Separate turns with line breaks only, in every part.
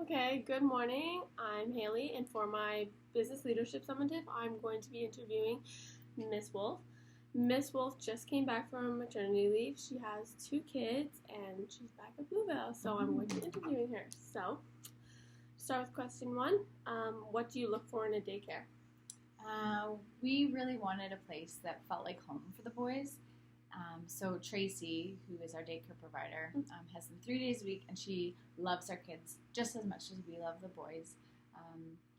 Okay, good morning. I'm Haley, and for my business leadership summative, I'm going to be interviewing Miss Wolf. Miss Wolf just came back from maternity leave. She has two kids, and she's back at Blueville, so I'm going to be interviewing her. So, start with question one. What do you look for in a daycare?
We really wanted a place that felt like home for the boys. So Tracy, who is our daycare provider, has them 3 days a week, and she loves our kids just as much as we love the boys.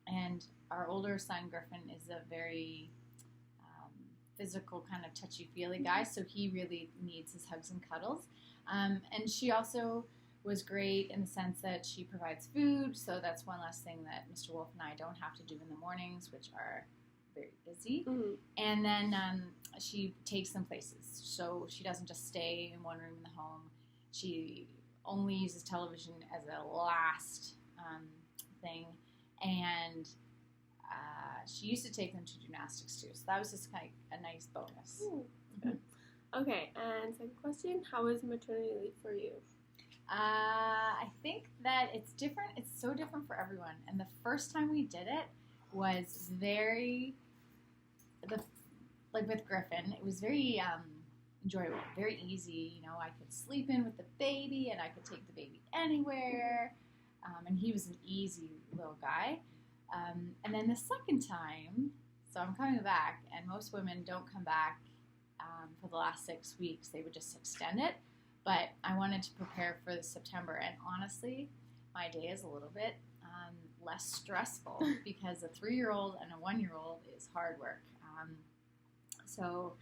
And our older son, Griffin, is a very physical, kind of touchy-feely guy, so he really needs his hugs and cuddles. And she also was great in the sense that she provides food, so that's one less thing that Mr. Wolf and I don't have to do in the mornings, which are very busy.
Mm-hmm.
And then she takes them places. So she doesn't just stay in one room in the home. She only uses television as a last thing. And she used to take them to gymnastics too. So that was just kind of a nice bonus.
Okay, and second question, how is maternity leave for you?
I think that it's different. It's so different for everyone. And the first time we did it was like with Griffin, it was very enjoyable, very easy. You know, I could sleep in with the baby, and I could take the baby anywhere. And he was an easy little guy. And then the second time, so I'm coming back, and most women don't come back for the last 6 weeks. They would just extend it. But I wanted to prepare for the September, and honestly, my day is a little bit less stressful because a 3-year-old and a 1-year-old is hard work. So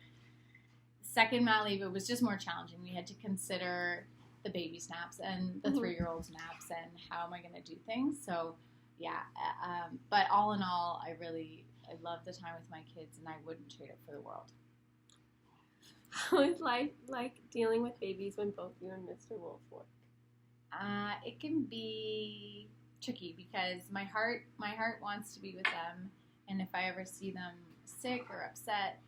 second mat leave, it was just more challenging. We had to consider the baby naps and the 3-year-old's naps and how am I going to do things. So yeah, but all in all, I love the time with my kids, and I wouldn't trade it for the world.
How is life like dealing with babies when both you and Mr. Wolf work?
It can be tricky because my heart wants to be with them, and if I ever see them sick or upset,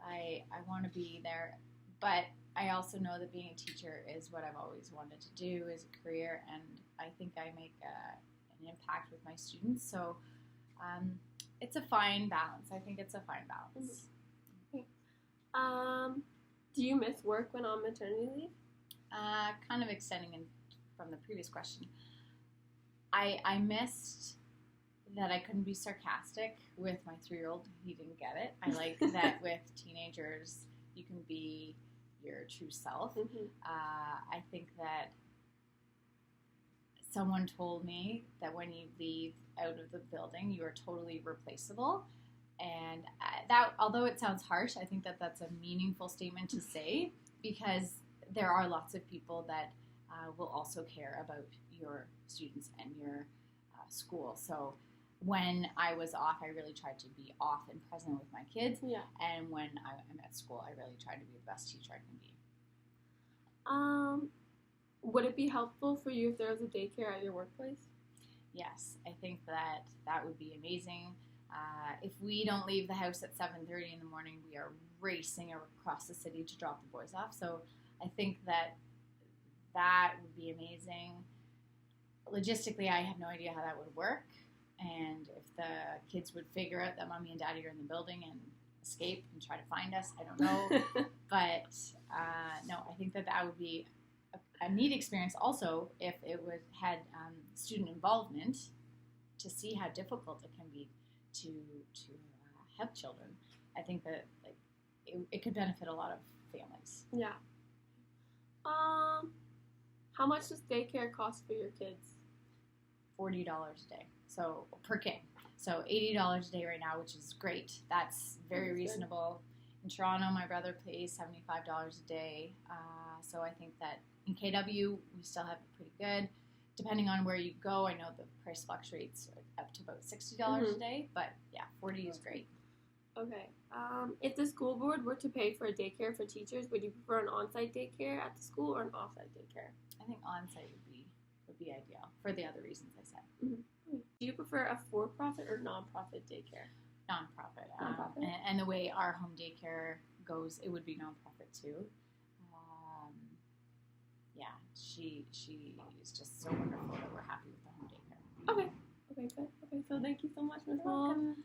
I want to be there. But I also know that being a teacher is what I've always wanted to do as a career, and I think I make an impact with my students. So it's a fine balance. I think it's a fine balance.
Okay. Do you miss work when on maternity leave?
Kind of extending from the previous question. I missed that I couldn't be sarcastic with my 3-year-old. He didn't get it. I like that with teenagers, you can be your true self.
Mm-hmm.
I think that someone told me that when you leave out of the building, you are totally replaceable. And that, although it sounds harsh, I think that that's a meaningful statement to say because there are lots of people that will also care about your students and your school. So when I was off, I really tried to be off and present with my kids.
Yeah.
And when I'm at school, I really try to be the best teacher I can be.
Would it be helpful for you if there was a daycare at your workplace?
Yes, I think that would be amazing. If we don't leave the house at 7:30 in the morning, we are racing across the city to drop the boys off. So I think that would be amazing. Logistically, I have no idea how that would work. And if the kids would figure out that mommy and daddy are in the building and escape and try to find us, I don't know. But no, I think that would be a neat experience. Also, if it had student involvement to see how difficult it can be to have children, I think that it could benefit a lot of families.
Yeah. How much does daycare cost for your kids?
$40 a day, so per kid. So $80 a day right now, which is great. That's very reasonable. In Toronto, my brother pays $75 a day. So I think that in KW, we still have it pretty good. Depending on where you go, I know the price fluctuates up to about $60 a day, but yeah, 40 is great.
Okay. If the school board were to pay for a daycare for teachers, would you prefer an on-site daycare at the school or an off-site daycare?
I think on-site would be ideal for the other reasons I said.
Mm-hmm. Do you prefer a for-profit or non-profit daycare?
Non-profit.
Non-profit?
And the way our home daycare goes, it would be non-profit too. Yeah, she is just so wonderful that we're happy with the home daycare.
Okay, so thank you so much, Miss
You're
Wolf.
welcome.